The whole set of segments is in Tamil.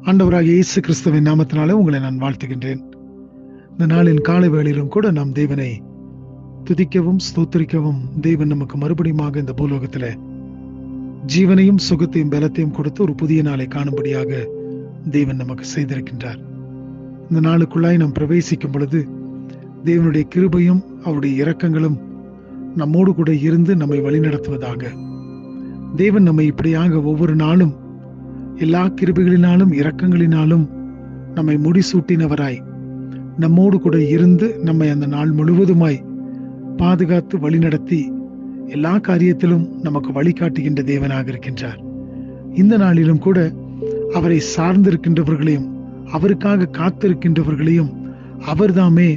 ஆண்டவராகிய இயேசு கிறிஸ்துவின் நாமத்தினாலே உங்களை நான் வாழ்த்துகின்றேன். இந்த நாளின் காலை வேளையிலும் கூட நாம் தேவனை துதிக்கவும் ஸ்தோத்திரிக்கவும் தேவன் நமக்கு மறுபடியுமாக இந்த பூலோகத்திலே ஜீவனையும் சுகத்தையும் பலத்தையும் கொடுத்து ஒரு புதிய நாளை காணும்படியாக தேவன் நமக்கு செய்திருக்கின்றார். இந்த நாளுக்குள்ளாய் நாம் பிரவேசிக்கும் பொழுது தேவனுடைய கிருபையும் அவருடைய இரக்கங்களும் நம்மோடு கூட இருந்து நம்மை வழிநடத்துவதாக. தேவன் நம்மை இப்படியாக ஒவ்வொரு நாளும் எல்லா கிருபைகளினாலும் இரக்கங்களினாலும் நம்மை முடிசூட்டினவராய் நம்மோடு கூட இருந்து நம்மை அந்த நாள் முழுவதுமாய் பாதுகாத்து வழிநடத்தி எல்லா காரியத்திலும் நமக்கு வழிகாட்டுகின்ற தேவனாக இருக்கின்றார். இந்த நாளிலும் கூட அவரை சார்ந்திருக்கின்றவர்களையும் அவருக்காக காத்திருக்கின்றவர்களையும் அவர்தாமே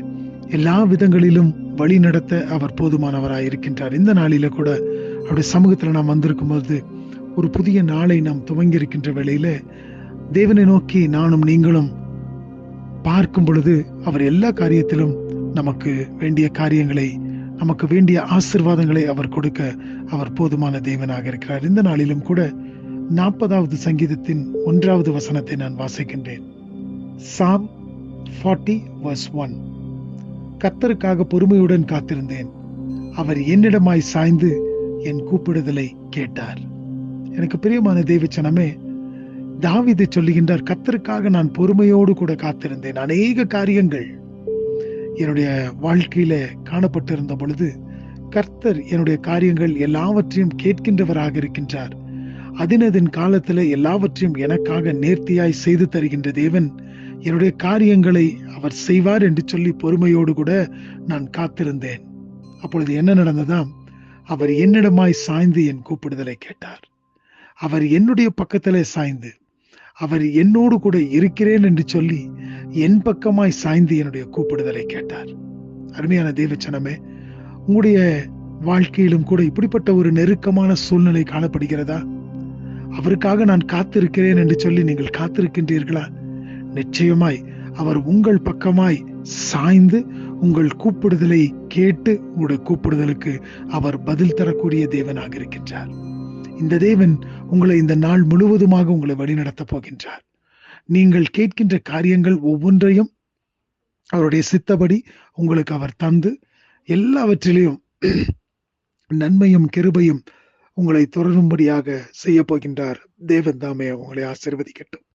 எல்லா விதங்களிலும் வழி நடத்த அவர் போதுமானவராய் இருக்கின்றார். இந்த நாளில கூட அவருடைய சமூகத்துல நாம் வந்திருக்கும் போது ஒரு புதிய நாளை நாம் துவங்கி இருக்கின்ற வேளையில தேவனை நோக்கி நானும் நீங்களும் பார்க்கும் பொழுது அவர் எல்லா காரியத்திலும் நமக்கு வேண்டிய காரியங்களை, நமக்கு வேண்டிய ஆசீர்வாதங்களை அவர் கொடுக்க அவர் போதுமான தேவனாக இருக்கிறார். இந்த நாளிலும் கூட 40வது சங்கீதத்தின் 1வது வசனத்தை நான் வாசிக்கின்றேன். Psalm 40 verse 1. கர்த்தருக்காக பொறுமையுடன் காத்திருந்தேன், அவர் என்னிடமாய் சாய்ந்து என் கூப்பிடுதலை கேட்டார். எனக்கு பிரியமான தேவச்சனமே, தாவீது சொல்லுகின்றார், கர்த்தருக்காக நான் பொறுமையோடு கூட காத்திருந்தேன். அநேக காரியங்கள் என்னுடைய வாழ்க்கையில காணப்பட்டிருந்த பொழுது கர்த்தர் என்னுடைய காரியங்கள் எல்லாவற்றையும் கேட்கின்றவராக இருக்கின்றார். அதினதின் காலத்துல எல்லாவற்றையும் எனக்காக நேர்த்தியாய் செய்து தருகின்ற தேவன் என்னுடைய காரியங்களை அவர் செய்வார் என்று சொல்லி பொறுமையோடு கூட நான் காத்திருந்தேன். அப்பொழுது என்ன நடந்ததாம்? அவர் என்னிடமாய் சாய்ந்து என் கூப்பிடுதலை கேட்டார். அவர் என்னுடைய பக்கத்திலே சாய்ந்து அவர் என்னோடு கூட இருக்கிறேன் என்று சொல்லி என் பக்கமாய் சாய்ந்து என்னுடைய கூப்பிடுதலை கேட்டார். அருமையான தேவச்சனமே, உங்களுடைய வாழ்க்கையிலும் கூட இப்படிப்பட்ட ஒரு நெருக்கமான சூழ்நிலை காணப்படுகிறதா? அவருக்காக நான் காத்திருக்கிறேன் என்று சொல்லி நீங்கள் காத்திருக்கின்றீர்களா? நிச்சயமாய் அவர் உங்கள் பக்கமாய் சாய்ந்து உங்கள் கூப்பிடுதலை கேட்டு உங்களுடைய கூப்பிடுதலுக்கு அவர் பதில் தரக்கூடிய தேவனாக இருக்கின்றார். இந்த தேவன் உங்களை இந்த நாள் முழுவதுமாக உங்களை வழிநடத்த போகின்றார். நீங்கள் கேட்கின்ற காரியங்கள் ஒவ்வொன்றையும் அவருடைய சித்தப்படி உங்களுக்கு அவர் தந்து எல்லாவற்றிலையும் நன்மையும் கிருபையும் உங்களை தொடரும்படியாக செய்ய போகின்றார். தேவன் தாமே உங்களை ஆசீர்வதிக்கட்டும்.